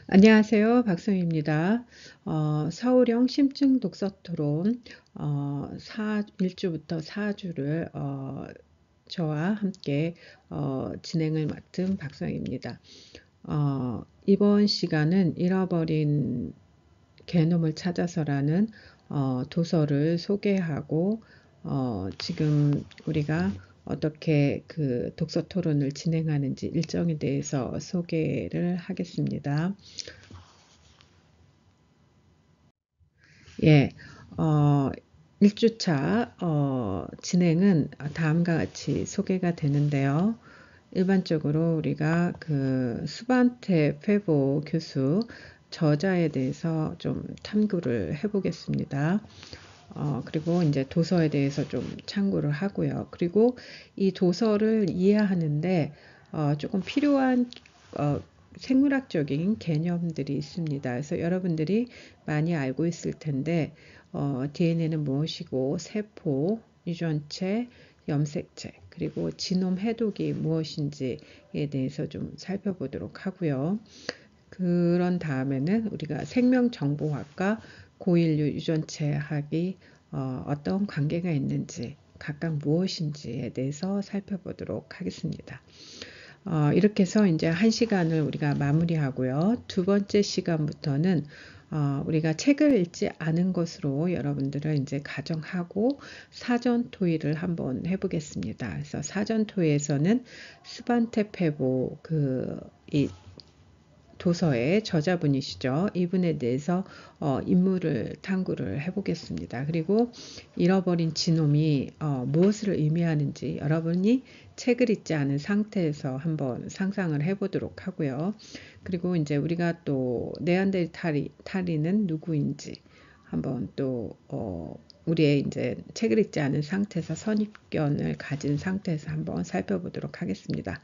안녕하세요. 박성희입니다. 서울형 심층 독서 토론 1주부터 4주를 저와 함께 진행을 맡은 박성희입니다. 이번 시간은 잃어버린 개놈을 찾아서라는 도서를 소개하고 지금 우리가 어떻게 그 독서 토론을 진행하는지 일정에 대해서 소개를 하겠습니다. 예, 어, 1주차 진행은 다음과 같이 소개가 되는데요. 일반적으로 우리가 그 스반테 페보 교수 저자에 대해서 좀 탐구를 해보겠습니다. 그리고 이제 도서에 대해서 좀 참고를 하고요. 그리고 이 도서를 이해하는데 조금 필요한 어, 생물학적인 개념들이 있습니다. 그래서 여러분들이 많이 알고 있을 텐데 DNA는 무엇이고 세포, 유전체, 염색체, 그리고 지놈 해독이 무엇인지에 대해서 좀 살펴보도록 하고요. 그런 다음에는 우리가 생명정보학과 고인류 유전체학이 어떤 관계가 있는지 각각 무엇인지에 대해서 살펴보도록 하겠습니다. 이렇게 해서 이제 한 시간을 우리가 마무리하고요. 두 번째 시간부터는 우리가 책을 읽지 않은 것으로 여러분들을 이제 가정하고 사전 토의를 한번 해보겠습니다. 그래서 사전 토의에서는 스반테 페보 이 도서의 저자분이시죠. 이분에 대해서 인물을 탐구를 해보겠습니다. 그리고 잃어버린 지놈이 무엇을 의미하는지 여러분이 책을 읽지 않은 상태에서 한번 상상을 해보도록 하고요. 그리고 이제 우리가 또 네안데르탈인은 누구인지 한번 또 우리의 이제 책을 읽지 않은 상태에서 선입견을 가진 상태에서 한번 살펴보도록 하겠습니다.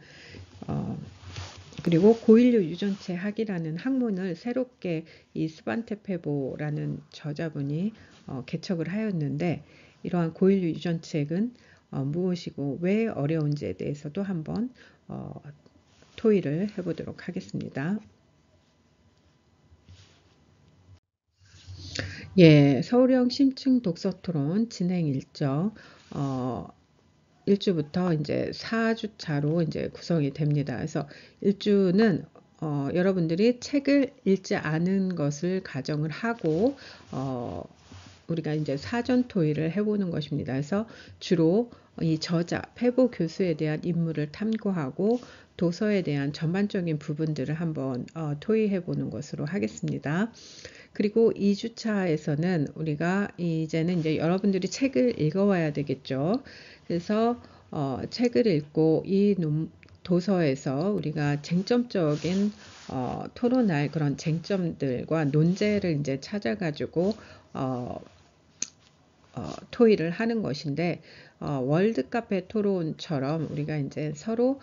그리고 고인류 유전체 학이라는 학문을 새롭게 이 스반테 페보라는 저자분이 개척을 하였는데 이러한 고인류 유전책은 무엇이고 왜 어려운지에 대해서도 한번 토의를 해보도록 하겠습니다. 예, 서울형 심층 독서 토론 진행 일정 1주부터 이제 4주차로 이제 구성이 됩니다. 그래서 1주는 여러분들이 책을 읽지 않은 것을 가정을 하고 우리가 이제 사전 토의를 해보는 것입니다. 그래서 주로 이 저자, 페보 교수에 대한 인물을 탐구하고 도서에 대한 전반적인 부분들을 한번 토의해보는 것으로 하겠습니다. 그리고 2주차에서는 우리가 이제는 이제 여러분들이 책을 읽어와야 되겠죠. 그래서 책을 읽고 이 도서에서 우리가 쟁점적인 토론할 그런 쟁점들과 논제를 이제 찾아가지고 토의를 하는 것인데 월드카페 토론처럼 우리가 이제 서로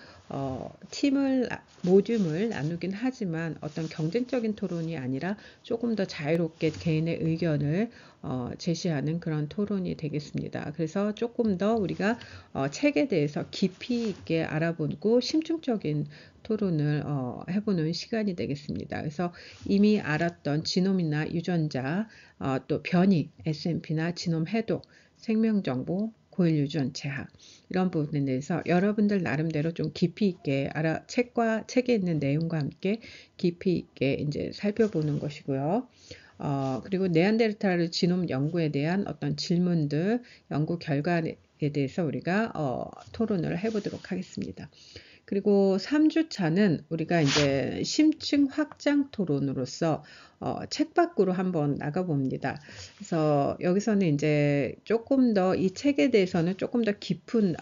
모듈을 나누긴 하지만 어떤 경쟁적인 토론이 아니라 조금 더 자유롭게 개인의 의견을 제시하는 그런 토론이 되겠습니다. 그래서 조금 더 우리가 책에 대해서 깊이 있게 알아보고 심층적인 토론을 해보는 시간이 되겠습니다. 그래서 이미 알았던 지놈이나 유전자, 또 변이, SNP나 지놈 해독, 생명정보, 고일 유전체학 이런 부분에 대해서 여러분들 나름대로 좀 깊이 있게 책에 있는 내용과 함께 깊이 있게 이제 살펴보는 것이고요. 그리고 네안데르탈 지놈 연구에 대한 어떤 질문들, 연구 결과에 대해서 우리가 토론을 해보도록 하겠습니다. 그리고 3주차는 우리가 이제 심층 확장 토론으로서 책 밖으로 한번 나가봅니다. 그래서 여기서는 이제 조금 더 이 책에 대해서는 조금 더 깊은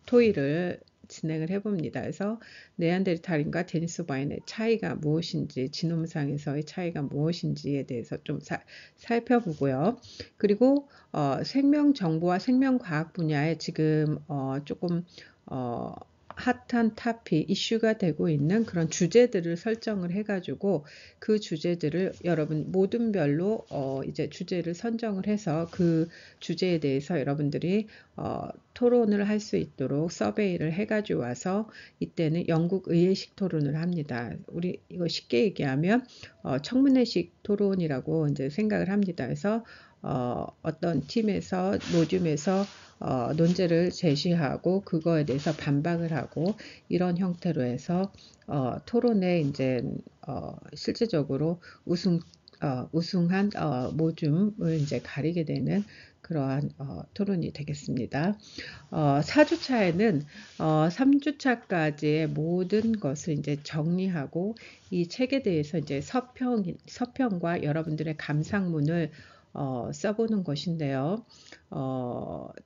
토의를 진행을 해봅니다. 그래서 네안데르탈인과 데니소바인의 차이가 무엇인지, 지놈상에서의 차이가 무엇인지에 대해서 좀 살펴보고요. 그리고 생명정보와 생명과학 분야에 지금 조금 핫한 타픽, 이슈가 되고 있는 그런 주제들을 설정을 해가지고 그 주제들을 여러분 모든 별로 이제 주제를 선정을 해서 그 주제에 대해서 여러분들이 토론을 할 수 있도록 서베이를 해가지고 와서 이때는 영국 의회식 토론을 합니다. 우리 이거 쉽게 얘기하면 청문회식 토론이라고 이제 생각을 합니다. 그래서 어떤 팀에서 모듈에서 논제를 제시하고 그거에 대해서 반박을 하고 이런 형태로 해서 토론에 이제 실제적으로 우승한 모듈을 이제 가리게 되는 그러한 토론이 되겠습니다. 4주차에는 3주차까지의 모든 것을 이제 정리하고 이 책에 대해서 이제 서평과 여러분들의 감상문을 써보는 것인데요.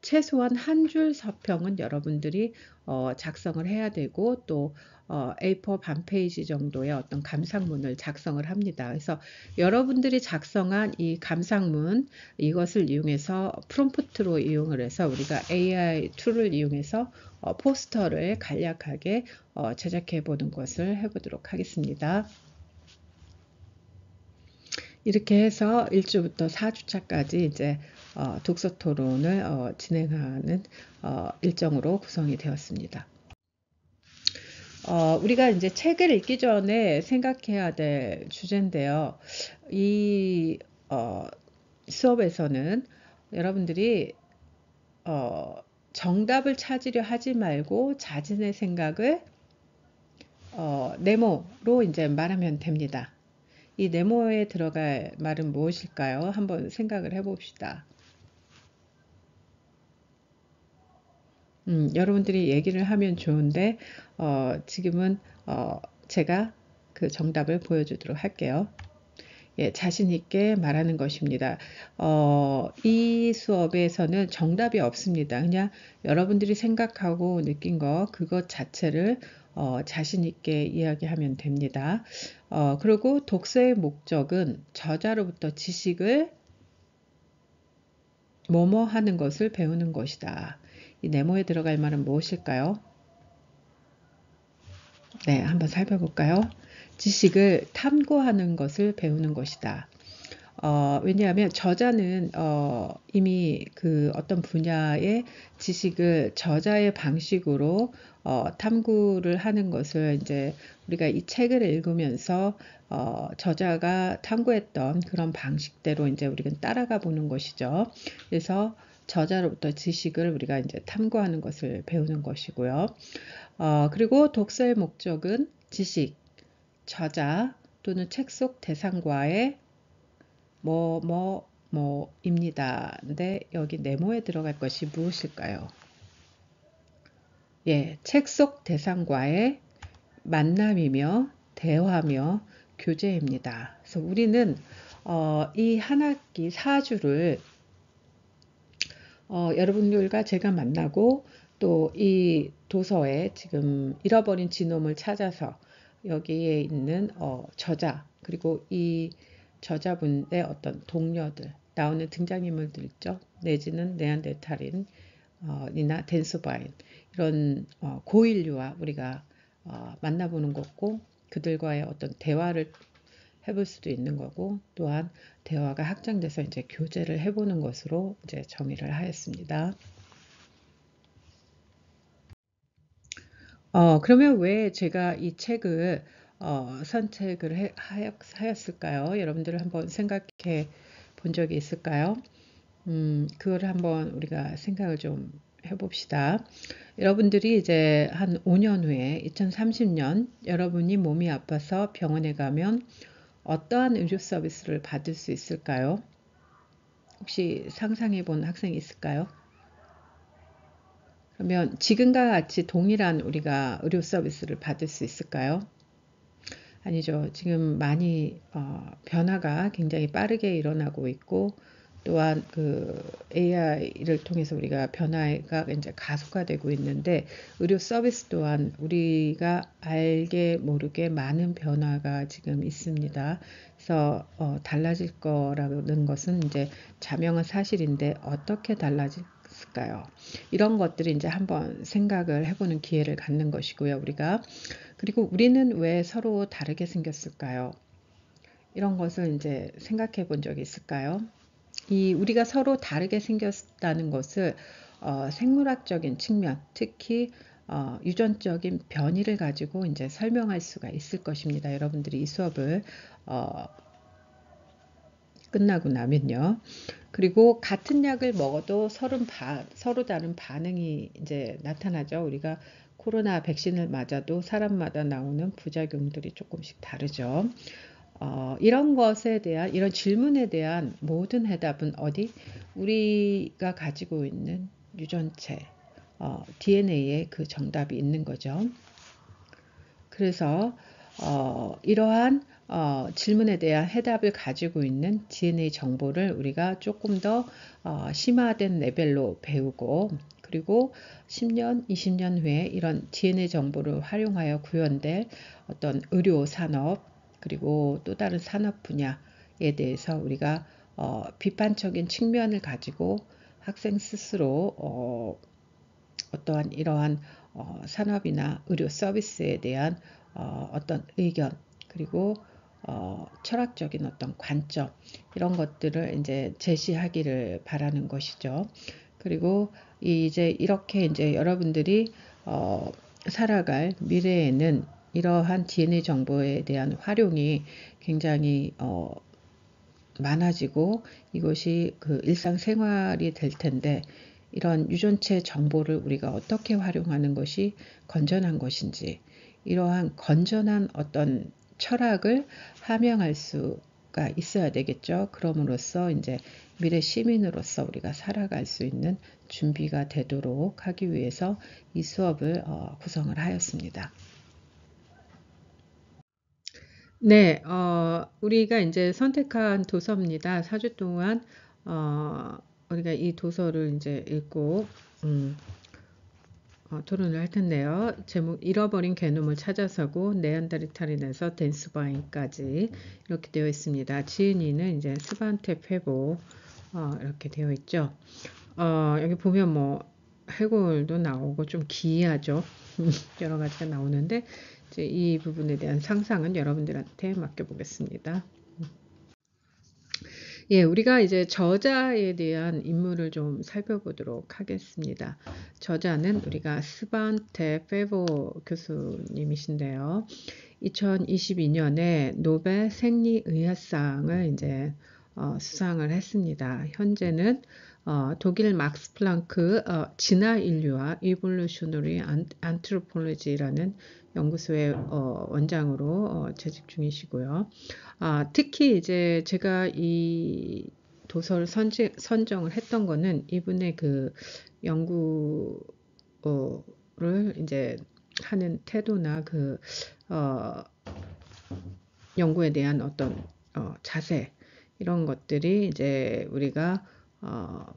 최소한 한 줄 서평은 여러분들이 작성을 해야 되고 또 A4 반 페이지 정도의 어떤 감상문을 작성을 합니다. 그래서 여러분들이 작성한 이 감상문 이것을 이용해서 프롬프트로 이용을 해서 우리가 AI 툴을 이용해서 포스터를 간략하게 제작해 보는 것을 해보도록 하겠습니다. 이렇게 해서 1주부터 4주차까지 이제 독서 토론을 진행하는 일정으로 구성이 되었습니다. 우리가 이제 책을 읽기 전에 생각해야 될 주제인데요. 이 수업에서는 여러분들이 정답을 찾으려 하지 말고 자신의 생각을 네모로 이제 말하면 됩니다. 이 네모에 들어갈 말은 무엇일까요? 한번 생각을 해봅시다. 여러분들이 얘기를 하면 좋은데 지금은 제가 그 정답을 보여주도록 할게요. 예, 자신 있게 말하는 것입니다. 이 수업에서는 정답이 없습니다. 그냥 여러분들이 생각하고 느낀 거 그것 자체를 자신 있게 이야기하면 됩니다. 그리고 독서의 목적은 저자로부터 지식을 뭐뭐 하는 것을 배우는 것이다. 이 네모에 들어갈 말은 무엇일까요? 네, 한번 살펴볼까요? 지식을 탐구하는 것을 배우는 것이다. 왜냐하면 저자는 이미 그 어떤 분야의 지식을 저자의 방식으로 탐구를 하는 것을 이제 우리가 이 책을 읽으면서 저자가 탐구했던 그런 방식대로 이제 우리가 따라가 보는 것이죠. 그래서 저자로부터 지식을 우리가 이제 탐구하는 것을 배우는 것이고요. 그리고 독서의 목적은 지식, 저자 또는 책 속 대상과의 뭐입니다. 근데 여기 네모에 들어갈 것이 무엇일까요? 예, 책 속 대상과의 만남이며 대화며 교제입니다. 그래서 우리는 이 한 학기 4주를 여러분들과 제가 만나고 또 이 도서에 지금 잃어버린 지놈을 찾아서 여기에 있는 저자 그리고 이 저자분의 어떤 동료들 나오는 등장인물들 있죠. 내지는 네안데탈인 이나 덴소바인 이런 고인류와 우리가 만나보는 거고 그들과의 어떤 대화를 해볼 수도 있는 거고 또한 대화가 확장돼서 이제 교제를 해보는 것으로 이제 정의를 하였습니다. 그러면 왜 제가 이 책을 선택을 하였을까요? 여러분들 한번 생각해 본 적이 있을까요? 그걸 한번 우리가 생각을 좀 해봅시다. 여러분들이 이제 한 5년 후에 2030년 여러분이 몸이 아파서 병원에 가면 어떠한 의료 서비스를 받을 수 있을까요? 혹시 상상해 본 학생이 있을까요? 그러면 지금과 같이 동일한 우리가 의료 서비스를 받을 수 있을까요? 아니죠. 지금 많이 변화가 굉장히 빠르게 일어나고 있고 또한 그 AI를 통해서 우리가 변화가 이제 가속화되고 있는데 의료 서비스 또한 우리가 알게 모르게 많은 변화가 지금 있습니다. 그래서 달라질 거라는 것은 이제 자명한 사실인데 어떻게 달라질 생겼을까요? 이런 것들이 이제 한번 생각을 해보는 기회를 갖는 것이고요, 우리가. 그리고 우리는 왜 서로 다르게 생겼을까요? 이런 것을 이제 생각해 본 적이 있을까요? 우리가 서로 다르게 생겼다는 것을 생물학적인 측면, 특히 유전적인 변이를 가지고 이제 설명할 수가 있을 것입니다. 여러분들이 이 수업을 끝나고 나면요. 그리고 같은 약을 먹어도 서로 다른 반응이 이제 나타나죠. 우리가 코로나 백신을 맞아도 사람마다 나오는 부작용들이 조금씩 다르죠. 이런 것에 대한, 이런 질문에 대한 모든 해답은 어디? 우리가 가지고 있는 유전체, DNA에 그 정답이 있는 거죠. 그래서 이러한 질문에 대한 해답을 가지고 있는 DNA 정보를 우리가 조금 더 심화된 레벨로 배우고, 그리고 10년, 20년 후에 이런 DNA 정보를 활용하여 구현될 어떤 의료 산업, 그리고 또 다른 산업 분야에 대해서 우리가 비판적인 측면을 가지고 학생 스스로 어떠한 이러한 산업이나 의료 서비스에 대한 어떤 의견, 그리고 철학적인 어떤 관점, 이런 것들을 이제 제시하기를 바라는 것이죠. 그리고 이제 이렇게 이제 여러분들이 살아갈 미래에는 이러한 DNA 정보에 대한 활용이 굉장히 많아지고 이것이 그 일상생활이 될 텐데, 이런 유전체 정보를 우리가 어떻게 활용하는 것이 건전한 것인지, 이러한 건전한 어떤 철학을 함양할 수가 있어야 되겠죠. 그럼으로써 이제 미래 시민으로서 우리가 살아갈 수 있는 준비가 되도록 하기 위해서 이 수업을 구성을 하였습니다. 네, 우리가 이제 선택한 도서입니다. 4주 동안 우리가 이 도서를 이제 읽고 토론을 할 텐데요. 제목 잃어버린 게놈을 찾아서고 네안데르탈인에서 댄스바인까지 이렇게 되어 있습니다. 지은이는 이제 스반테 페보 이렇게 되어 있죠. 여기 보면 뭐 해골도 나오고 좀 기이하죠. 여러 가지가 나오는데 이제 이 부분에 대한 상상은 여러분들한테 맡겨보겠습니다. 예, 우리가 이제 저자에 대한 인물을 좀 살펴보도록 하겠습니다. 저자는 우리가 스반테 페보 교수님이신데요. 2022년에 노벨 생리의학상을 이제 수상을 했습니다. 현재는 독일 막스 플랑크 진화 인류와 이볼루셔너리 안트로폴로지라는 연구소의 원장으로 재직 중이시고요. 특히 이제 제가 이 도서를 선정을 했던 거는 이분의 그 연구를 이제 하는 태도나 그 연구에 대한 어떤 자세, 이런 것들이 이제 우리가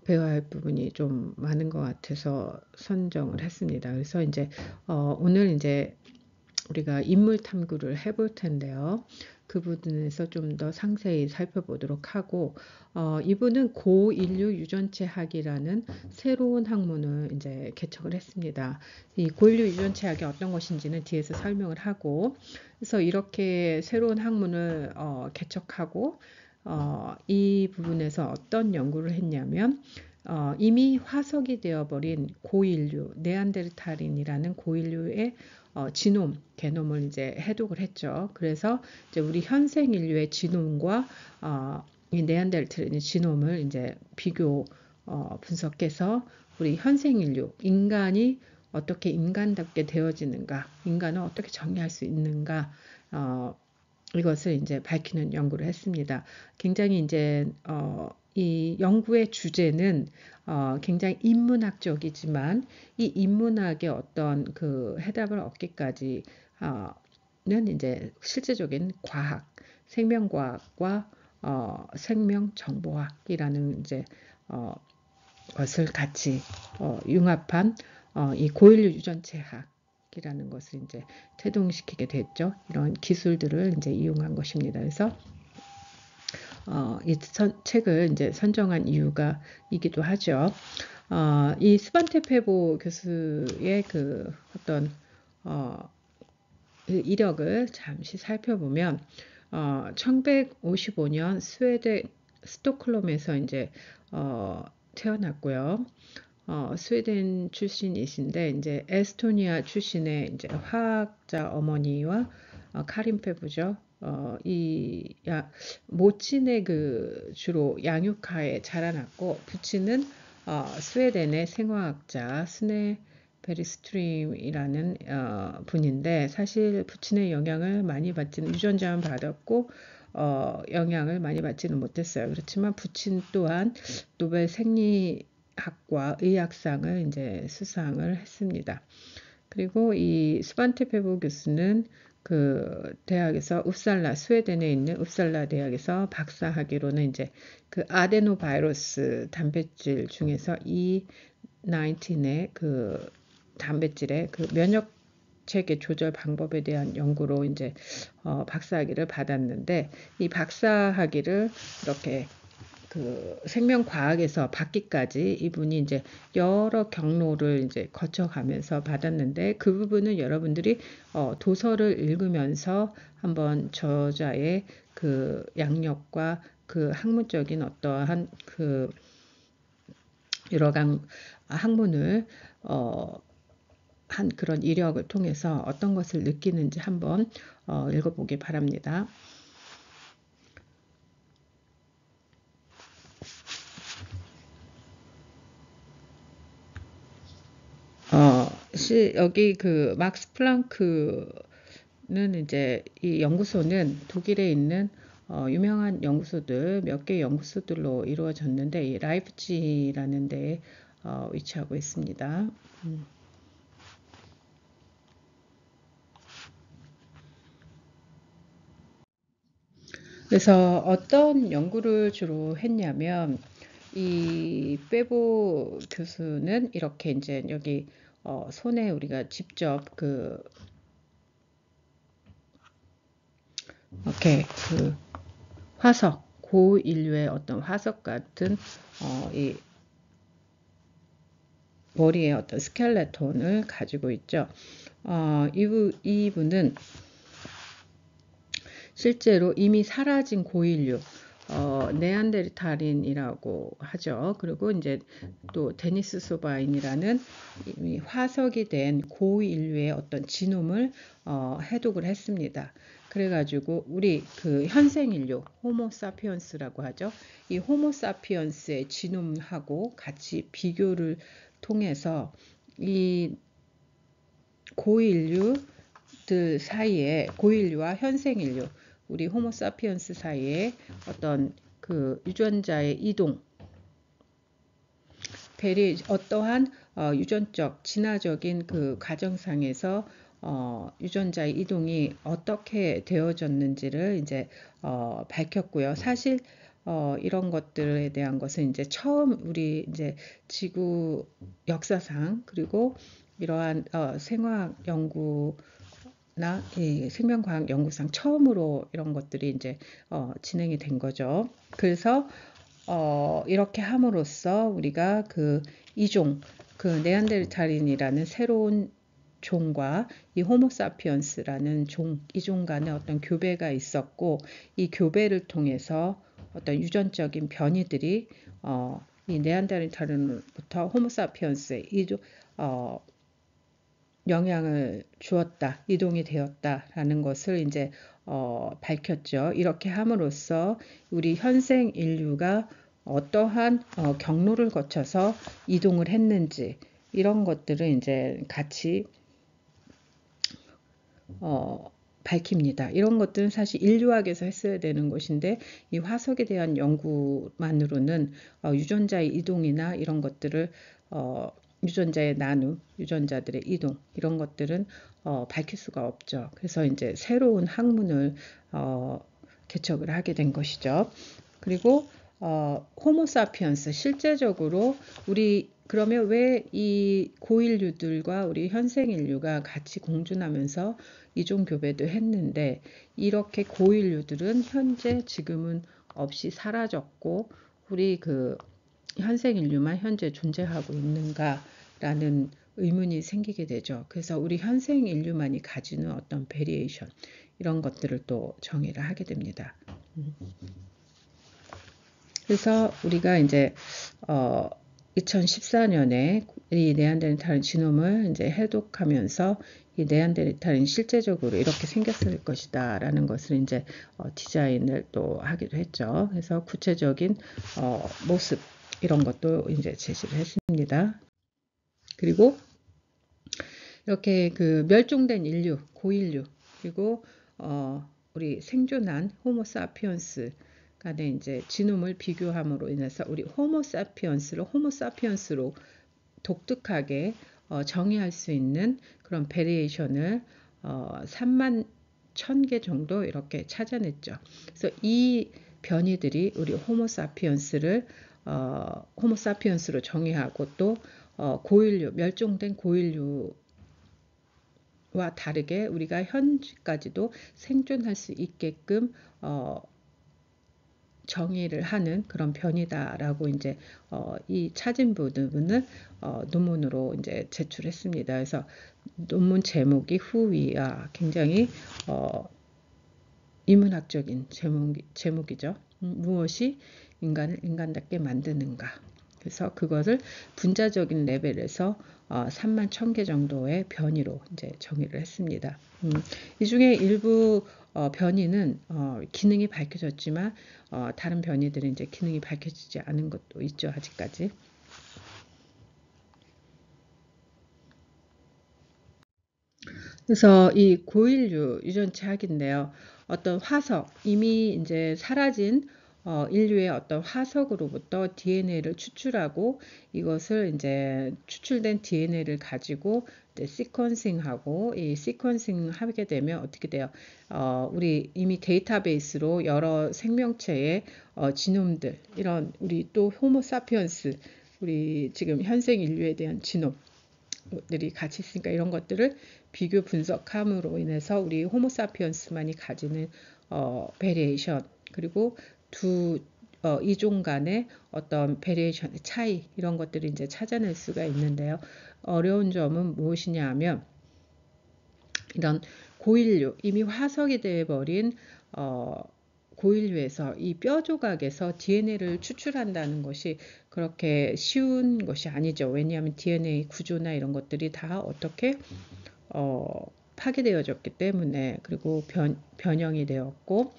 배워야 할 부분이 좀 많은 것 같아서 선정을 했습니다. 그래서 이제 오늘 이제 우리가 인물 탐구를 해볼 텐데요. 그 부분에서 좀 더 상세히 살펴보도록 하고, 이분은 고인류 유전체학이라는 새로운 학문을 이제 개척을 했습니다. 이 고인류 유전체학이 어떤 것인지는 뒤에서 설명을 하고, 그래서 이렇게 새로운 학문을 개척하고 이 부분에서 어떤 연구를 했냐면, 이미 화석이 되어버린 고인류, 네안데르탈인이라는 고인류의 지놈, 게놈을 이제 해독을 했죠. 그래서 이제 우리 현생 인류의 지놈과 이 네안데르탈인의 지놈을 이제 비교 분석해서 우리 현생 인류, 인간이 어떻게 인간답게 되어지는가, 인간을 어떻게 정의할 수 있는가, 이것을 이제 밝히는 연구를 했습니다. 굉장히 이제 이 연구의 주제는 굉장히 인문학적이지만 이 인문학의 어떤 그 해답을 얻기까지는 이제 실제적인 과학, 생명과학과 생명정보학이라는 이제 것을 같이 융합한 이 고인류 유전체학이라는 것을 이제 태동시키게 됐죠. 이런 기술들을 이제 이용한 것입니다. 그래서 이 책을 이제 선정한 이유가 이기도 하죠. 이 스반테 페보 교수의 그 어떤 그 이력을 잠시 살펴보면 1155년 스웨덴 스톡홀름에서 이제 태어났고요. 스웨덴 출신이신데 이제 에스토니아 출신의 이제 화학자 어머니와 카린 페브죠. 모친의 그 주로 양육하에 자라났고 부친은 스웨덴의 생화학자 스네 베리스트림이라는 분인데 사실 부친의 영향을 많이 받지는 유전자만 받았고 영향을 많이 받지는 못했어요. 그렇지만 부친 또한 노벨 생리학과 의학상을 이제 수상을 했습니다. 그리고 이 스반테 페보 교수는 그 대학에서 웁살라 스웨덴에 있는 웁살라 대학에서 박사학위로는 이제 그 아데노바이러스 단백질 중에서 E19의 그 단백질의 그 면역 체계 조절 방법에 대한 연구로 이제 박사학위를 받았는데 이 박사학위를 이렇게 그 생명과학에서 받기까지 이분이 이제 여러 경로를 이제 거쳐가면서 받았는데 그 부분은 여러분들이 도서를 읽으면서 한번 저자의 그 양력과 그 학문적인 어떠한 그 여러 학문을 한 그런 이력을 통해서 어떤 것을 느끼는지 한번 읽어보기 바랍니다. 여기 그 막스 플랑크는 이제 이 연구소는 독일에 있는 유명한 연구소들 몇 개 연구소들로 이루어졌는데 이 라이프치히라는 데에 위치하고 있습니다. 그래서 어떤 연구를 주로 했냐면 이 페보 교수는 이렇게 이제 여기 손에 우리가 직접 그 이렇게 그 화석 고인류의 어떤 화석 같은 이 머리에 어떤 스켈레톤을 가지고 있죠. 이분은 실제로 이미 사라진 고인류 네안데르탈인이라고 하죠. 그리고 이제 또 데니스 소바인이라는 이미 화석이 된 고인류의 어떤 지놈을 해독을 했습니다. 그래가지고 우리 그 현생인류 호모사피언스라고 하죠. 이 호모사피언스의 지놈하고 같이 비교를 통해서 이 고인류들 사이에 고인류와 현생인류 우리 호모사피언스 사이에 어떤 그 유전자의 이동 어떠한 유전적 진화적인 그 과정상에서 유전자의 이동이 어떻게 되어졌는지를 이제 밝혔고요. 사실 이런 것들에 대한 것은 이제 처음 우리 이제 지구 역사상 그리고 이러한 생화학 연구 나 생명과학 연구상 처음으로 이런 것들이 이제 진행이 된 거죠. 그래서 이렇게 함으로써 우리가 그 이종, 그 네안데르탈인이라는 새로운 종과 이 호모사피언스라는 이종 간의 어떤 교배가 있었고 이 교배를 통해서 어떤 유전적인 변이들이 이 네안데르탈인부터 호모사피언스의 영향을 주었다, 이동이 되었다라는 것을 이제 밝혔죠. 이렇게 함으로써 우리 현생 인류가 어떠한 경로를 거쳐서 이동을 했는지 이런 것들을 이제 같이 밝힙니다. 이런 것들은 사실 인류학에서 했어야 되는 것인데 이 화석에 대한 연구만으로는 유전자의 이동이나 이런 것들을 유전자의 나눔, 유전자들의 이동 이런 것들은 밝힐 수가 없죠. 그래서 이제 새로운 학문을 개척을 하게 된 것이죠. 그리고 호모사피언스 실제적으로 우리 그러면 왜 이 고인류들과 우리 현생인류가 같이 공존하면서 이종 교배도 했는데 이렇게 고인류들은 현재 지금은 없이 사라졌고 우리 그 현생 인류만 현재 존재하고 있는가라는 의문이 생기게 되죠. 그래서 우리 현생 인류만이 가지는 어떤 베리에이션 이런 것들을 또 정의를 하게 됩니다. 그래서 우리가 이제 2014년에 이 네안데르탈 지놈을 이제 해독하면서 이 네안데르탈은 실제적으로 이렇게 생겼을 것이다 라는 것을 이제 디자인을 또 하기도 했죠. 그래서 구체적인 모습 이런 것도 이제 제시를 했습니다. 그리고 이렇게 그 멸종된 인류, 고인류, 그리고 우리 생존한 호모사피언스 간의 이제 지놈을 비교함으로 인해서 우리 호모사피언스를 호모사피언스로 독특하게 정의할 수 있는 그런 베리에이션을 3만 1000개 정도 이렇게 찾아냈죠. 그래서 이 변이들이 우리 호모사피언스를 호모사피언스로 정의하고 또 고인류, 멸종된 고인류와 다르게 우리가 현재까지도 생존할 수 있게끔 정의를 하는 그런 변이다라고 이제 이 찾은 부분을 논문으로 이제 제출했습니다. 그래서 논문 제목이 후위야 굉장히 인문학적인 제목이죠. 무엇이 인간을 인간답게 만드는가. 그래서 그것을 분자적인 레벨에서 3만 1000개 정도의 변이로 이제 정의를 했습니다. 이 중에 일부 변이는 기능이 밝혀졌지만 다른 변이들은 이제 기능이 밝혀지지 않은 것도 있죠. 아직까지. 그래서 이 고인류 유전체 학인데요. 어떤 화석, 이미 이제 사라진 인류의 어떤 화석으로부터 DNA를 추출하고 이것을 이제 추출된 DNA를 가지고 이제 시퀀싱하고 이 시퀀싱 하게 되면 어떻게 돼요? 우리 이미 데이터베이스로 여러 생명체의 지놈들, 이런 우리 또 호모사피언스, 우리 지금 현생 인류에 대한 지놈, 들이 같이 있으니까 이런 것들을 비교 분석함으로 인해서 우리 호모사피언스만이 가지는 베리에이션 그리고 두 이종 간의 어떤 베리에이션의 차이 이런 것들을 이제 찾아낼 수가 있는데요. 어려운 점은 무엇이냐 하면 이런 고인류 이미 화석이 되어버린 고인류에서 이 뼈 조각에서 DNA를 추출한다는 것이 그렇게 쉬운 것이 아니죠. 왜냐하면 DNA 구조나 이런 것들이 다 어떻게 파괴되어졌기 때문에 그리고 변형이 되었고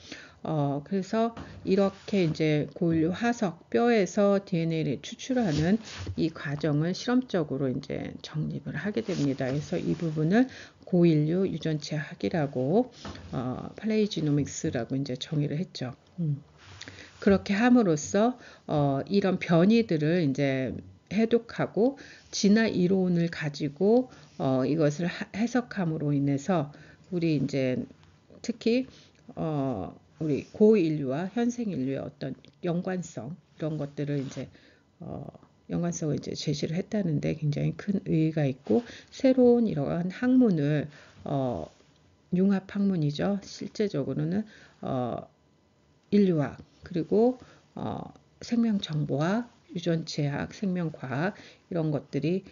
그래서 이렇게 이제 고인류 화석 뼈에서 DNA를 추출하는 이 과정을 실험적으로 이제 정립을 하게 됩니다. 그래서 이 부분을 고인류 유전체 학이라고 팔레이지노믹스라고 이제 정의를 했죠. 그렇게 함으로써 이런 변이들을 이제 해독하고 진화 이론을 가지고 이것을 해석함으로 인해서 우리 이제 특히 우리 고인류와 현생 인류의 어떤 연관성 이런 것들을 이제 연관성을 이제 제시를 했다는데 굉장히 큰 의의가 있고 새로운 이러한 학문을 융합 학문이죠. 실제적으로는 인류학 그리고 생명정보학, 유전체학, 생명과학 이런 것들이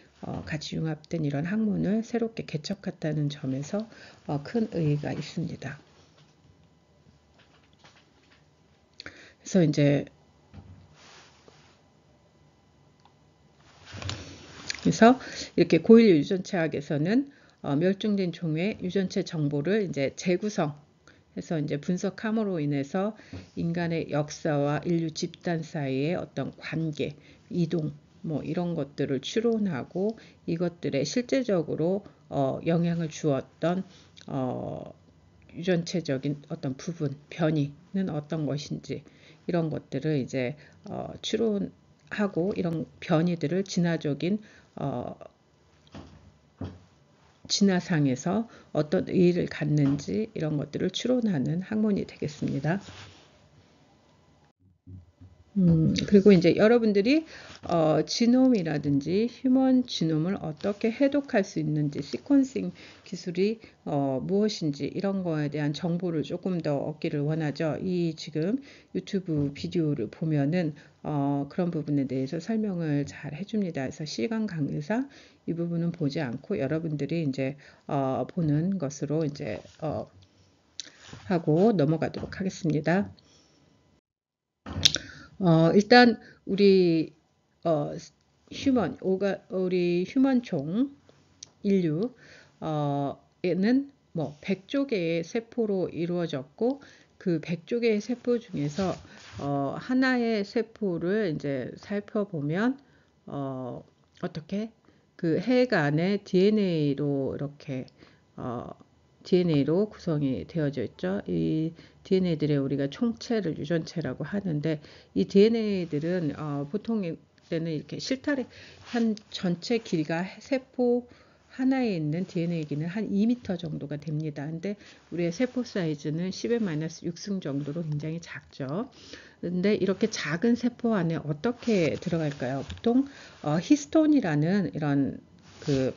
같이 융합된 이런 학문을 새롭게 개척했다는 점에서 큰 의의가 있습니다. 그래서 이제 이렇게 고인류 유전체학에서는 멸종된 종의 유전체 정보를 이제 재구성해서 이제 분석함으로 인해서 인간의 역사와 인류 집단 사이의 어떤 관계, 이동, 뭐 이런 것들을 추론하고 이것들에 실제적으로 영향을 주었던 유전체적인 어떤 부분, 변이는 어떤 것인지 이런 것들을 이제 추론하고 이런 변이들을 진화적인 진화상에서 어떤 의의를 갖는지 이런 것들을 추론하는 학문이 되겠습니다. 그리고 이제 여러분들이 지놈이라든지 휴먼 지놈을 어떻게 해독할 수 있는지, 시퀀싱 기술이 무엇인지 이런 거에 대한 정보를 조금 더 얻기를 원하죠. 이 지금 유튜브 비디오를 보면은 그런 부분에 대해서 설명을 잘 해줍니다. 그래서 시간 관계상 이 부분은 보지 않고 여러분들이 이제 보는 것으로 이제 하고 넘어가도록 하겠습니다. 일단 우리 우리 휴먼종 인류 에는 뭐 100조 개의 세포로 이루어졌고 그 100조 개의 세포 중에서 하나의 세포를 이제 살펴보면 어떻게 그 핵 안에 DNA로 이렇게 DNA로 구성이 되어져 있죠. 이 DNA들의 우리가 총체를 유전체라고 하는데 이 DNA들은 보통 때는 이렇게 실타래 한 전체 길이가 세포 하나에 있는 DNA기는 한 2m 정도가 됩니다. 근데 우리의 세포 사이즈는 10-6승 정도로 굉장히 작죠. 근데 이렇게 작은 세포 안에 어떻게 들어갈까요? 보통 히스톤이라는 이런 그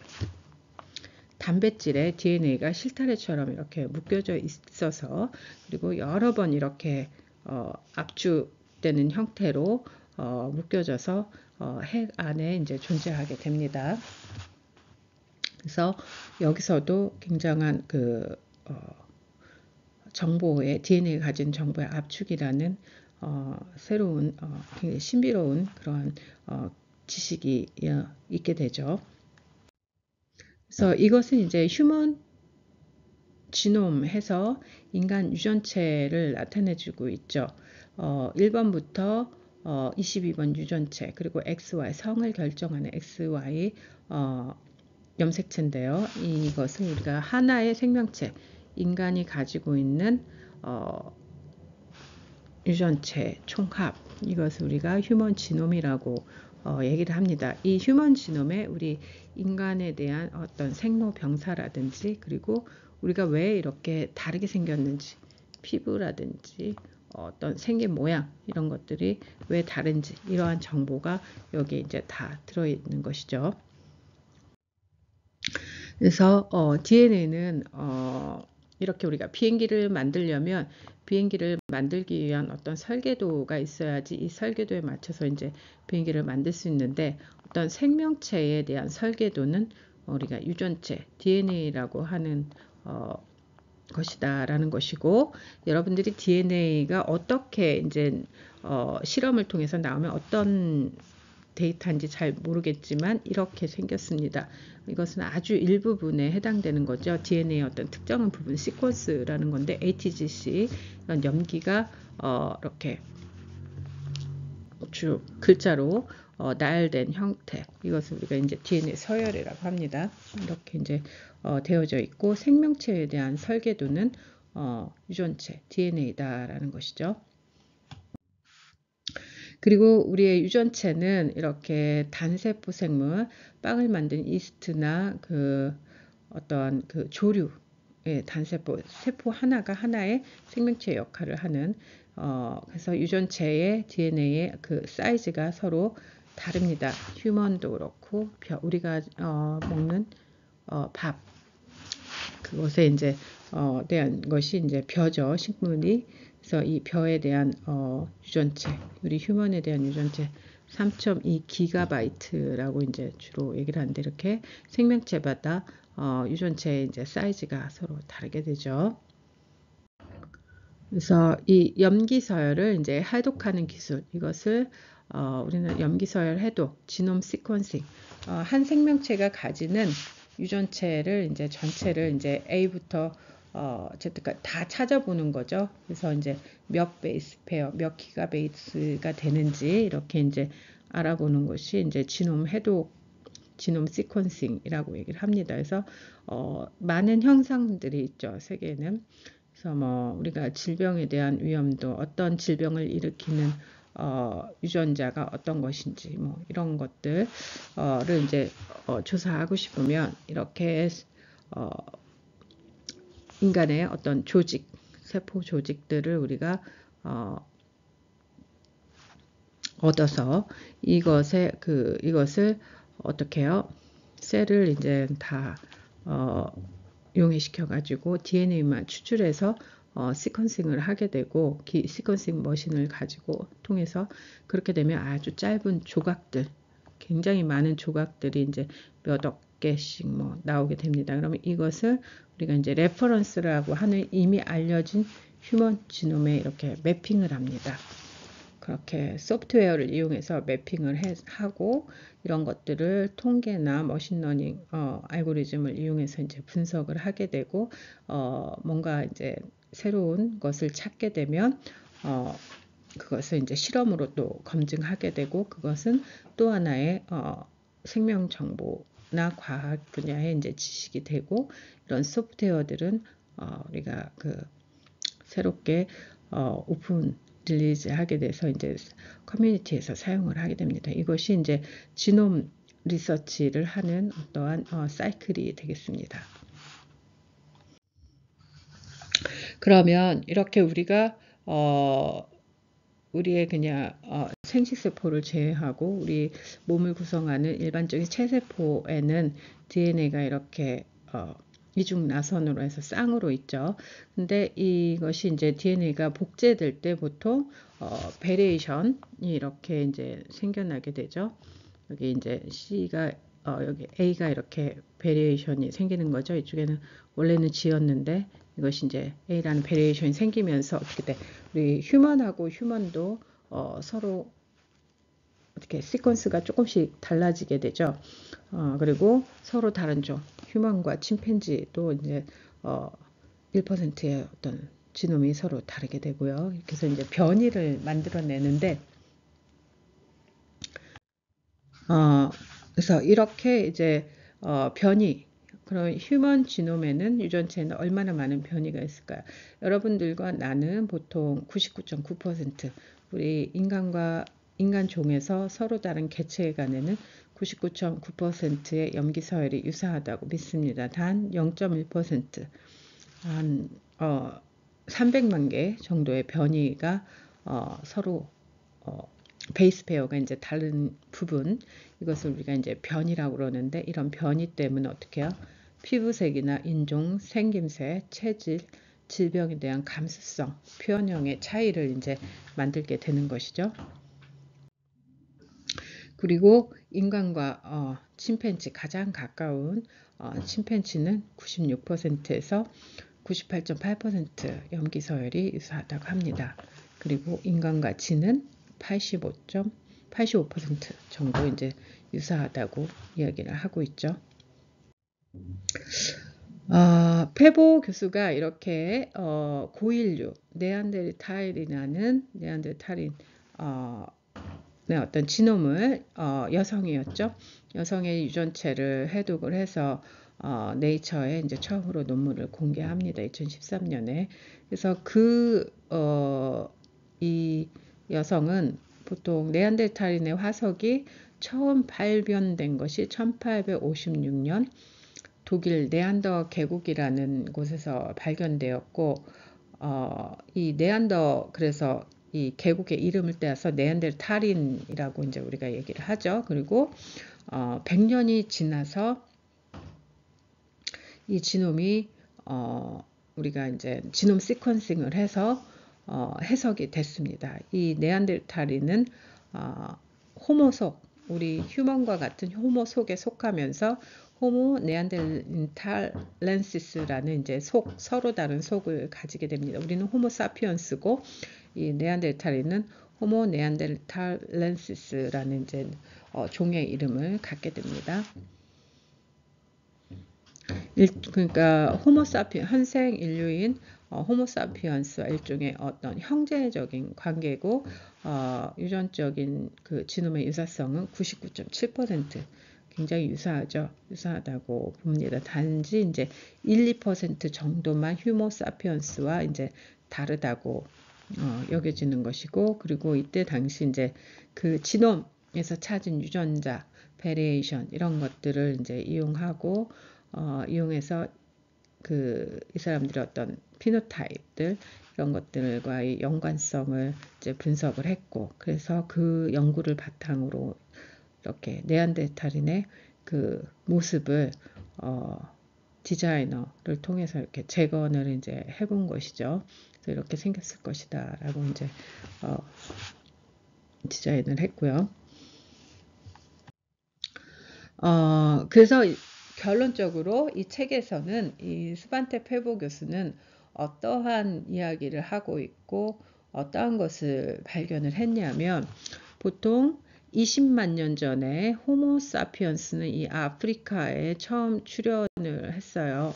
단백질에 DNA가 실타래처럼 이렇게 묶여져 있어서 그리고 여러 번 이렇게 압축되는 형태로 묶여져서 핵 안에 이제 존재하게 됩니다. 그래서 여기서도 굉장한 그 정보의 DNA가 가진 정보의 압축이라는 새로운 굉장히 신비로운 그런 지식이 있게 되죠. 그래서 이것은 이제 휴먼 지놈 해서 인간 유전체를 나타내주고 있죠. 1번부터 22번 유전체 그리고 XY 성을 결정하는 XY 염색체인데요. 이것은 우리가 하나의 생명체 인간이 가지고 있는 유전체 총합 이것을 우리가 휴먼 지놈이라고 얘기를 합니다. 이 휴먼 지놈에 우리 인간에 대한 어떤 생로병사라든지 그리고 우리가 왜 이렇게 다르게 생겼는지 피부라든지 어떤 생긴 모양 이런 것들이 왜 다른지 이러한 정보가 여기 이제 다 들어있는 것이죠. 그래서 DNA는 이렇게 우리가 비행기를 만들려면 비행기를 만들기 위한 어떤 설계도가 있어야지 이 설계도에 맞춰서 이제 비행기를 만들 수 있는데 어떤 생명체에 대한 설계도는 우리가 유전체 DNA라고 하는 것이다라는 것이고 여러분들이 DNA가 어떻게 이제 실험을 통해서 나오면 어떤 데이터인지 잘 모르겠지만 이렇게 생겼습니다. 이것은 아주 일부분에 해당되는 거죠. DNA의 어떤 특정한 부분 시퀀스라는 건데 ATGC 이런 염기가 이렇게 쭉 글자로 나열된 형태 이것을 우리가 이제 DNA 서열이라고 합니다. 이렇게 이제 되어져 있고 생명체에 대한 설계도는 유전체 DNA다라는 것이죠. 그리고 우리의 유전체는 이렇게 단세포 생물, 빵을 만든 이스트나 그 어떤 그 조류의 단세포, 세포 하나가 하나의 생명체 역할을 하는 그래서 유전체의 DNA의 그 사이즈가 서로 다릅니다. 휴먼도 그렇고 우리가 먹는 밥 그것에 이제 대한 것이 이제 벼죠. 식물이 그래서 이 벼에 대한 유전체, 우리 휴먼에 대한 유전체 3.2 기가바이트라고 이제 주로 얘기를 하는데 이렇게 생명체마다 유전체의 이제 사이즈가 서로 다르게 되죠. 그래서 이 염기서열을 이제 해독하는 기술 이것을 우리는 염기서열 해독, 지놈 시퀀싱 한 생명체가 가지는 유전체를 이제 전체를 이제 A부터 Z까지 다 찾아보는 거죠. 그래서 이제 몇 베이스 페어, 몇 기가 베이스가 되는지 이렇게 이제 알아보는 것이 이제 지놈 해독, 지놈 시퀀싱이라고 얘기를 합니다. 그래서 많은 현상들이 있죠. 세계에는. 그래서 뭐 우리가 질병에 대한 위험도 어떤 질병을 일으키는 유전자가 어떤 것인지 뭐 이런 것들을 이제 조사하고 싶으면 이렇게 인간의 어떤 조직, 세포 조직들을 우리가 얻어서 이것을 어떻게 해요? 셀을 이제 다 용해시켜 가지고 DNA만 추출해서 시퀀싱을 하게 되고 시퀀싱 머신을 가지고 통해서 그렇게 되면 아주 짧은 조각들, 굉장히 많은 조각들이 이제 몇억 개씩 뭐 나오게 됩니다. 그러면 이것을 우리가 이제 레퍼런스라고 하는 이미 알려진 휴먼 지놈에 이렇게 매핑을 합니다. 그렇게 소프트웨어를 이용해서 매핑을 하고 이런 것들을 통계나 머신러닝 알고리즘을 이용해서 이제 분석을 하게 되고 뭔가 이제 새로운 것을 찾게 되면 그것을 이제 실험으로 또 검증하게 되고 그것은 또 하나의 생명 정보나 과학 분야의 이제 지식이 되고 이런 소프트웨어들은 우리가 그 새롭게 오픈 릴리즈 하게 돼서 이제 커뮤니티에서 사용을 하게 됩니다. 이것이 이제 지놈 리서치를 하는 어떠한 사이클이 되겠습니다. 그러면 이렇게 우리가 우리의 그냥 생식세포를 제외하고 우리 몸을 구성하는 일반적인 체세포에는 DNA가 이렇게 이중나선으로 해서 쌍으로 있죠. 근데 이것이 이제 DNA가 복제될 때 보통 베리에이션이 이렇게 이제 생겨나게 되죠. 여기 이제 C가 여기 A가 이렇게 베리에이션이 생기는 거죠. 이쪽에는 원래는 G였는데 이것이 이제 A라는 베리에이션이 생기면서 어떻게 돼? 우리 휴먼하고 휴먼도 서로 어떻게 시퀀스가 조금씩 달라지게 되죠. 그리고 서로 다른 종, 휴먼과 침팬지도 이제 1%의 어떤 지놈이 서로 다르게 되고요. 이렇게 해서 이제 변이를 만들어내는데, 그래서 이렇게 이제 변이, 그런 휴먼 지놈에는 유전체에는 얼마나 많은 변이가 있을까요? 여러분들과 나는 보통 99.9% 우리 인간 종에서 서로 다른 개체에 관해는 99.9%의 염기 서열이 유사하다고 믿습니다. 단 0.1% 한 300만 개 정도의 변이가 서로 베이스 페어가 이제 다른 부분 이것을 우리가 이제 변이라고 그러는데 이런 변이 때문에 어떻게 해요? 피부색이나 인종, 생김새, 체질, 질병에 대한 감수성, 표현형의 차이를 이제 만들게 되는 것이죠. 그리고 인간과 침팬지 가장 가까운 침팬지는 96%에서 98.8% 염기 서열이 유사하다고 합니다. 그리고 인간과 쥐는 85% 정도 이제 유사하다고 이야기를 하고 있죠. 페보 교수가 이렇게 고인류 네안데르탈인이라는 네안데르탈인 어떤 지놈을 여성이었죠. 여성의 유전체를 해독을 해서 네이처에 이제 처음으로 논문을 공개합니다. 2013년에. 그래서 이 여성은 보통 네안데르탈인의 화석이 처음 발견된 것이 1856년 독일 네안더 계곡이라는 곳에서 발견되었고 이 네안더 그래서 이 계곡의 이름을 떼어서 네안데르탈인이라고 이제 우리가 얘기를 하죠. 그리고 100년이 지나서 이 지놈이 우리가 이제 지놈 시퀀싱을 해서 해석이 됐습니다. 이 네안데르탈인은 호모 속, 우리 휴먼과 같은 호모 속에 속하면서 호모 네안데르탈렌시스라는 이제 서로 다른 속을 가지게 됩니다. 우리는 호모 사피언스고 이 네안데르탈인은 호모 네안데르탈렌시스라는 이제 종의 이름을 갖게 됩니다. 그러니까 호모사피언 현생 인류인 호모사피언스와 일종의 어떤 형제적인 관계고 유전적인 그 지놈의 유사성은 99.7% 굉장히 유사하다고 봅니다. 단지 이제 1~2% 정도만 휴모사피언스와 이제 다르다고 여겨지는 것이고 그리고 이때 당시 이제 그 지놈에서 찾은 유전자 베리에이션 이런 것들을 이제 이용해서 이 사람들의 어떤 피노타입들 이런 것들과의 연관성을 이제 분석을 했고, 그래서 그 연구를 바탕으로 이렇게 네안데르탈인의 그 모습을 디자이너를 통해서 이렇게 재건을 이제 해본 것이죠. 그래서 이렇게 생겼을 것이다라고 이제 디자인을 했고요. 그래서 결론적으로 이 책에서는 이 스반테 페보 교수는 어떠한 이야기를 하고 있고 어떠한 것을 발견을 했냐면, 보통 20만 년 전에 호모 사피언스는 이 아프리카에 처음 출현을 했어요.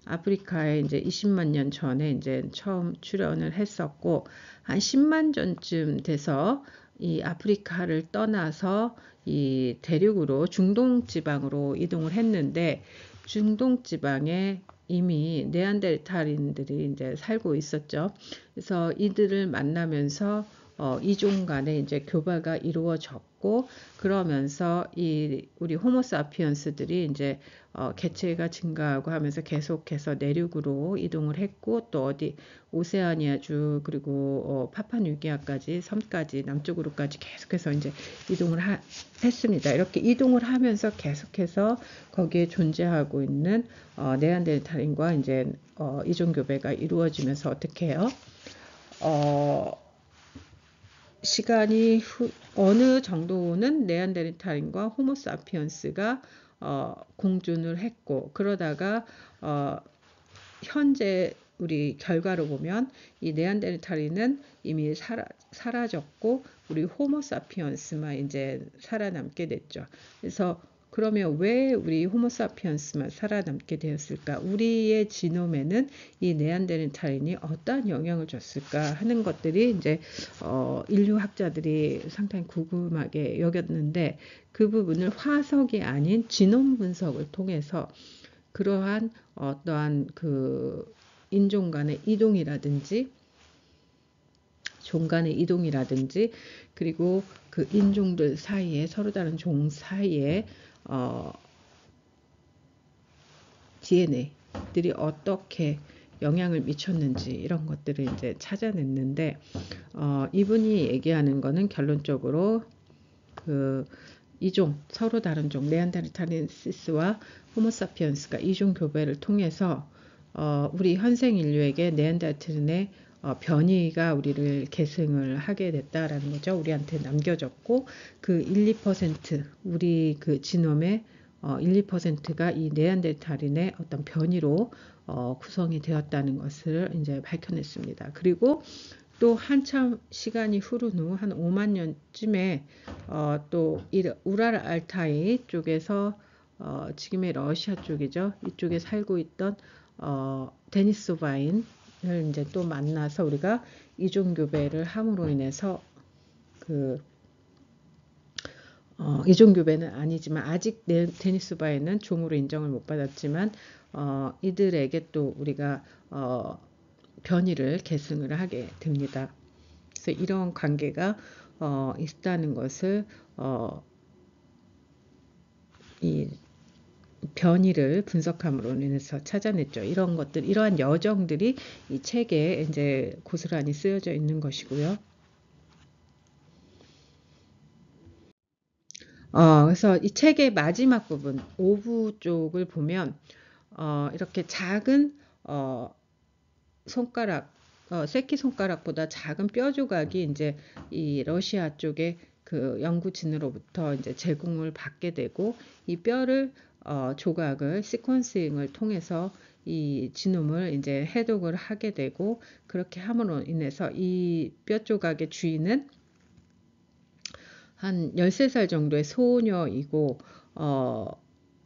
아프리카에 이제 20만 년 전에 이제 처음 출현을 했었고, 한 10만 전쯤 돼서 이 아프리카를 떠나서 이 대륙으로 중동 지방으로 이동을 했는데, 중동 지방에 이미 네안데르탈인들이 이제 살고 있었죠. 그래서 이들을 만나면서 이종 간의 이제 교배가 이루어졌고, 그러면서 우리 호모사피언스들이 이제 개체가 증가하고 하면서 계속해서 내륙으로 이동을 했고, 또 어디 오세아니아주 그리고 파푸아뉴기니아까지 섬까지 남쪽으로까지 계속해서 이제 이동을 했습니다. 이렇게 이동을 하면서 계속해서 거기에 존재하고 있는 네안데르탈인과 이제 이종 교배가 이루어지면서 어떻게 해요? 시간이 어느 정도는 네안데르탈인과 호모사피언스가 공존을 했고, 그러다가 현재 우리 결과로 보면 이 네안데르탈인은 이미 사라졌고 우리 호모사피언스만 이제 살아남게 됐죠. 그래서 그러면 왜 우리 호모사피언스만 살아남게 되었을까? 우리의 지놈에는 이 네안데르탈인이 어떠한 영향을 줬을까 하는 것들이 이제 인류학자들이 상당히 궁금하게 여겼는데, 그 부분을 화석이 아닌 지놈 분석을 통해서 그러한 어떠한 그 인종 간의 이동이라든지 종 간의 이동이라든지, 그리고 그 인종들 사이에, 서로 다른 종 사이에 DNA들이 어떻게 영향을 미쳤는지 이런 것들을 이제 찾아냈는데, 이분이 얘기하는 거는 결론적으로 그 이종, 서로 다른 종, 네안데르탈린시스와 호모사피언스가 이종 교배를 통해서 우리 현생 인류에게 네안데르탈린의 변이가 우리를 계승을 하게 됐다라는 거죠. 우리한테 남겨졌고, 그 1, 2% 우리 그 지놈의 1, 2%가 이 네안데르탈린의 어떤 변이로 구성이 되었다는 것을 이제 밝혀냈습니다. 그리고 또 한참 시간이 흐른 후 한 5만 년쯤에 또 우랄 알타이 쪽에서 지금의 러시아 쪽이죠. 이쪽에 살고 있던 데니소바인을 이제 또 만나서 우리가 이종 교배를 함으로 인해서 이종 교배는 아니지만 아직 데니소바인은 종으로 인정을 못 받았지만 이들에게 또 우리가 변이를 계승을 하게 됩니다. 그래서 이런 관계가 있다는 것을 이 변이를 분석함으로 인해서 찾아냈죠. 이런 것들, 이러한 여정들이 이 책에 이제 고스란히 쓰여져 있는 것이고요. 그래서 이 책의 마지막 부분, 오부 쪽을 보면 이렇게 작은 손가락, 새끼 손가락보다 작은 뼈 조각이 이제 이 러시아 쪽에 그 연구진으로부터 이제 제공을 받게 되고, 이 뼈를 조각을 시퀀싱을 통해서 이 지놈을 이제 해독을 하게 되고, 그렇게 함으로 인해서 이 뼈 조각의 주인은 한 13살 정도의 소녀이고,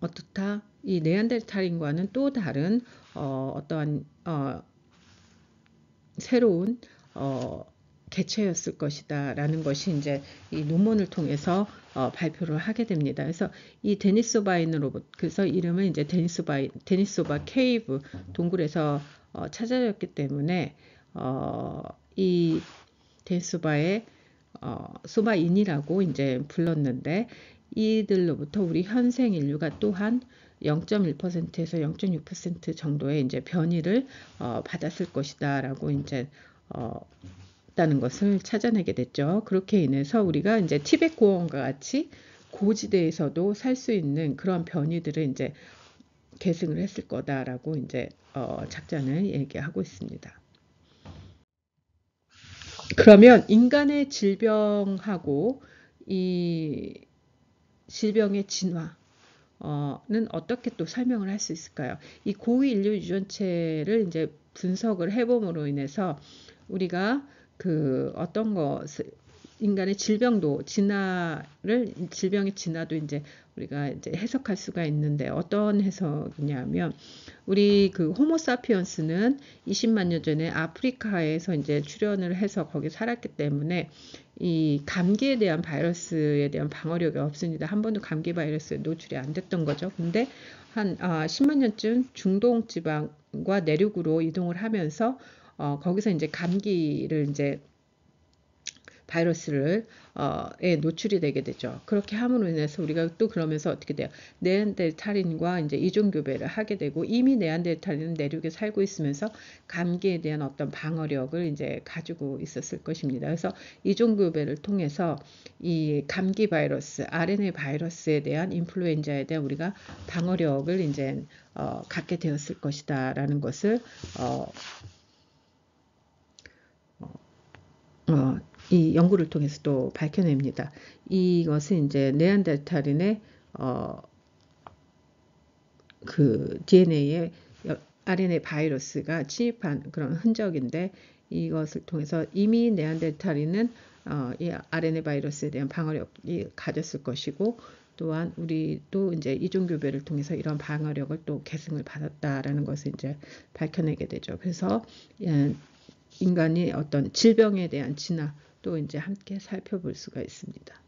어떻다? 이 네안데르탈인과는 또 다른 어떠한 새로운 개체였을 것이다 라는 것이 이제 이 논문을 통해서 발표를 하게 됩니다. 그래서 이 데니소바인으로부터, 그래서 이름은 이제 데니소바 케이브 동굴에서 찾아졌기 때문에 이 데니소바의 소바인이라고 이제 불렀는데, 이들로부터 우리 현생 인류가 또한 0.1%에서 0.6% 정도의 이제 변이를 받았을 것이다라고 이제 다는 것을 찾아내게 됐죠. 그렇게 인해서 우리가 이제 티벳 고원과 같이 고지대에서도 살 수 있는 그런 변이들을 이제 계승을 했을 거다라고 이제 작자는 얘기하고 있습니다. 그러면 인간의 질병하고 이 질병의 진화 는 어떻게 또 설명을 할 수 있을까요? 이 고위 인류 유전체를 이제 분석을 해봄으로 인해서 우리가 그 어떤 것을 인간의 질병의 진화도 이제 우리가 이제 해석할 수가 있는데 어떤 해석이냐면 우리 그 호모사피언스는 20만 년 전에 아프리카에서 이제 출현을 해서 거기 살았기 때문에 이 감기에 대한 바이러스에 대한 방어력이 없습니다. 한 번도 감기 바이러스에 노출이 안 됐던 거죠. 근데 한 10만 년쯤 중동 지방과 내륙으로 이동을 하면서 거기서 이제 감기를 이제 바이러스를 에 노출이 되게 되죠. 그렇게 함으로 인해서 우리가 또 그러면서 어떻게 돼요? 네안데르탈인과 이제 이종 교배를 하게 되고 이미 네안데르탈인은 내륙에 살고 있으면서 감기에 대한 어떤 방어력을 이제 가지고 있었을 것입니다. 그래서 이종 교배를 통해서 이 감기 바이러스, RNA 바이러스에 대한 인플루엔자에 대한 우리가 방어력을 이제 갖게 되었을 것이다라는 것을 이 연구를 통해서 또 밝혀냅니다. 이것은 이제 네안데르탈인의 그 DNA에 RNA 바이러스가 침입한 그런 흔적인데 이것을 통해서 이미 네안데르탈인은 이 RNA 바이러스에 대한 방어력이 가졌을 것이고 또한 우리도 이제 이종교배를 통해서 이런 방어력을 또 계승을 받았다라는 것을 이제 밝혀내게 되죠. 그래서 인간이 어떤 질병에 대한 진화도 이제 함께 살펴볼 수가 있습니다.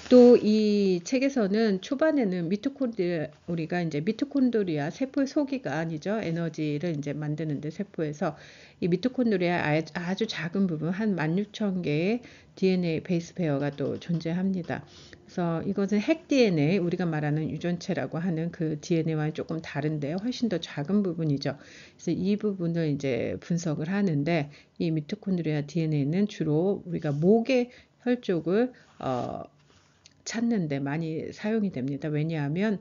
또 이 책에서는 초반에는 우리가 이제 미토콘드리아 세포의 소기가 아니죠. 에너지를 이제 만드는데 세포에서 이 미토콘드리아 아주 작은 부분 한 16,000개의 DNA 베이스 페어가 또 존재합니다. 그래서 이것은 핵 DNA, 우리가 말하는 유전체라고 하는 그 DNA와는 조금 다른데 훨씬 더 작은 부분이죠. 그래서 이 부분을 이제 분석을 하는데 이 미토콘드리아 DNA는 주로 우리가 목의 혈족을 찾는데 많이 사용이 됩니다. 왜냐하면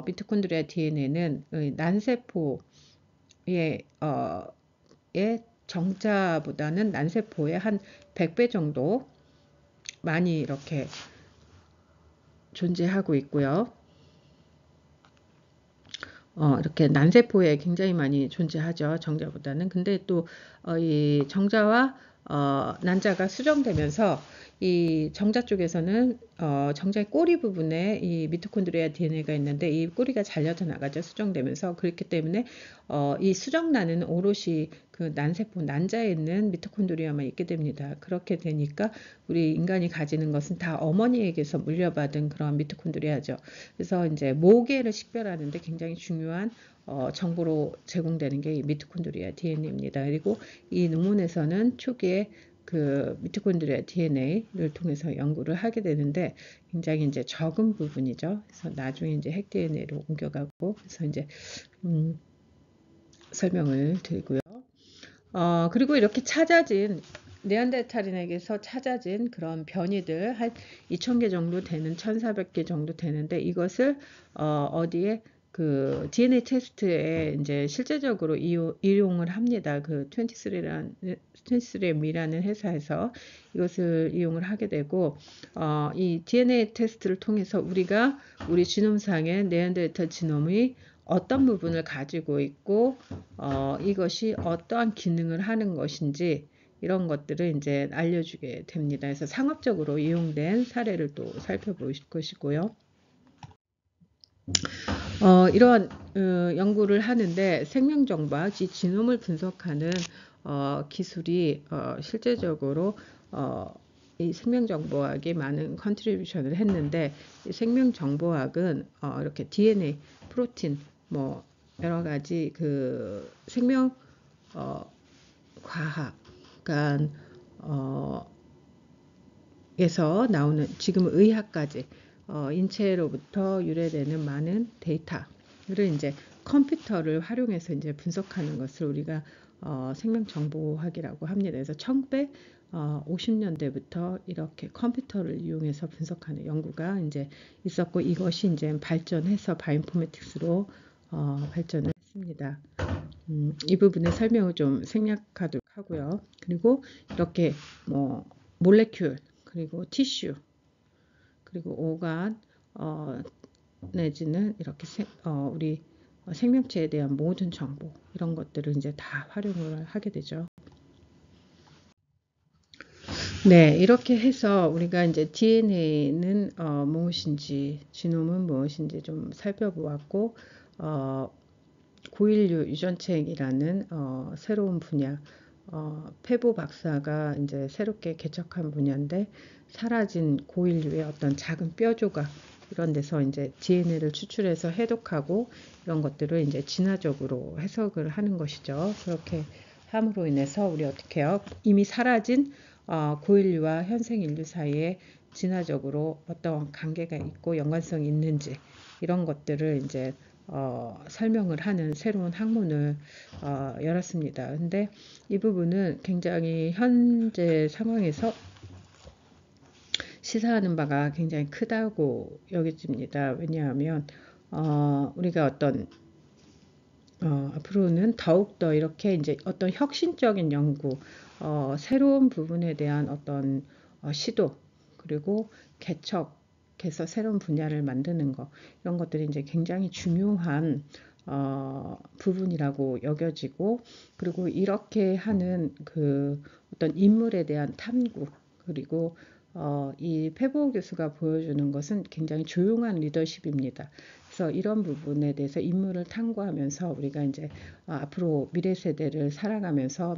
미토콘드리아 DNA는 난세포의 정자보다는 난세포의 한 100배 정도 많이 이렇게 존재하고 있고요. 이렇게 난세포에 굉장히 많이 존재하죠. 정자보다는. 근데 또 이 정자와 난자가 수정되면서 이 정자 쪽에서는 정자의 꼬리 부분에 이 미토콘드리아 DNA가 있는데 이 꼬리가 잘려져 나가죠. 수정되면서. 그렇기 때문에 이 수정란은 오롯이 그 난세포, 난자에 있는 미토콘드리아만 있게 됩니다. 그렇게 되니까 우리 인간이 가지는 것은 다 어머니에게서 물려받은 그런 미토콘드리아죠. 그래서 이제 모계를 식별하는데 굉장히 중요한 정보로 제공되는 게 이 미토콘드리아 DNA입니다. 그리고 이 논문에서는 초기에 그 미토콘드리아 DNA를 통해서 연구를 하게 되는데 굉장히 이제 적은 부분이죠. 그래서 나중에 이제 핵 DNA로 옮겨가고 그래서 이제 설명을 드리고요. 그리고 이렇게 찾아진 네안데르탈인에게서 찾아진 그런 변이들 한 2,000개 정도 되는 1,400개 정도 되는데 이것을 어디에 그 DNA 테스트에 이제 실제적으로 이용을 합니다. 그 23andme라는 회사에서 이것을 이용을 하게 되고 이 DNA 테스트를 통해서 우리가 우리 지놈상의 네안데르탈 지놈이 어떤 부분을 가지고 있고 이것이 어떠한 기능을 하는 것인지 이런 것들을 이제 알려주게 됩니다. 그래서 상업적으로 이용된 사례를 또 살펴볼 것이고요. 이러한 연구를 하는데 생명정보와 지놈을 분석하는 기술이 실제적으로 이 생명정보학에 많은 컨트리뷰션을 했는데 이 생명정보학은 이렇게 DNA, 프로틴, 뭐 여러 가지 그 생명 과학, 그러니까 에서 나오는 지금 의학까지 인체로부터 유래되는 많은 데이터를 이제 컴퓨터를 활용해서 이제 분석하는 것을 우리가 생명정보학이라고 합니다. 그래서 1950년대부터 이렇게 컴퓨터를 이용해서 분석하는 연구가 이제 있었고, 이것이 이제 발전해서 바이오인포메틱스로 발전을 했습니다. 이 부분의 설명을 좀 생략하도록 하고요. 그리고 이렇게 뭐 몰레큘, 그리고 티슈, 그리고 오간, 내지는 이렇게 우리 생명체에 대한 모든 정보, 이런 것들을 이제 다 활용을 하게 되죠. 네, 이렇게 해서 우리가 이제 DNA는 무엇인지, 지놈은 무엇인지 좀 살펴보았고, 고인류 유전책이라는 새로운 분야, 페보 박사가 이제 새롭게 개척한 분야인데, 사라진 고인류의 어떤 작은 뼈 조각, 이런 데서 이제 DNA를 추출해서 해독하고 이런 것들을 이제 진화적으로 해석을 하는 것이죠. 그렇게 함으로 인해서 우리 어떻게 해요? 이미 사라진 고인류와 현생 인류 사이에 진화적으로 어떤 관계가 있고 연관성이 있는지, 이런 것들을 이제 설명을 하는 새로운 학문을 열었습니다. 근데 이 부분은 굉장히 현재 상황에서 시사하는 바가 굉장히 크다고 여겨집니다. 왜냐하면 우리가 어떤 앞으로는 더욱더 이렇게 이제 어떤 혁신적인 연구, 새로운 부분에 대한 어떤 시도, 그리고 개척해서 새로운 분야를 만드는 것, 이런 것들이 이제 굉장히 중요한 부분이라고 여겨지고, 그리고 이렇게 하는 그 어떤 인물에 대한 탐구, 그리고 이 페보 교수가 보여주는 것은 굉장히 조용한 리더십입니다. 그래서 이런 부분에 대해서 인물을 탐구하면서 우리가 이제 앞으로 미래 세대를 살아가면서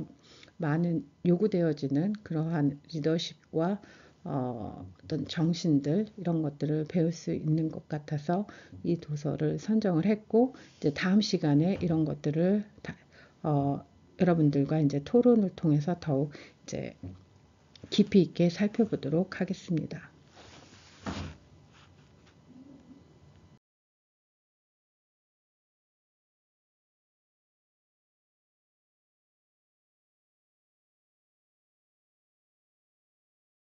많은 요구되어지는 그러한 리더십과 어떤 정신들, 이런 것들을 배울 수 있는 것 같아서 이 도서를 선정을 했고, 이제 다음 시간에 이런 것들을 여러분들과 이제 토론을 통해서 더욱 이제 깊이 있게 살펴보도록 하겠습니다.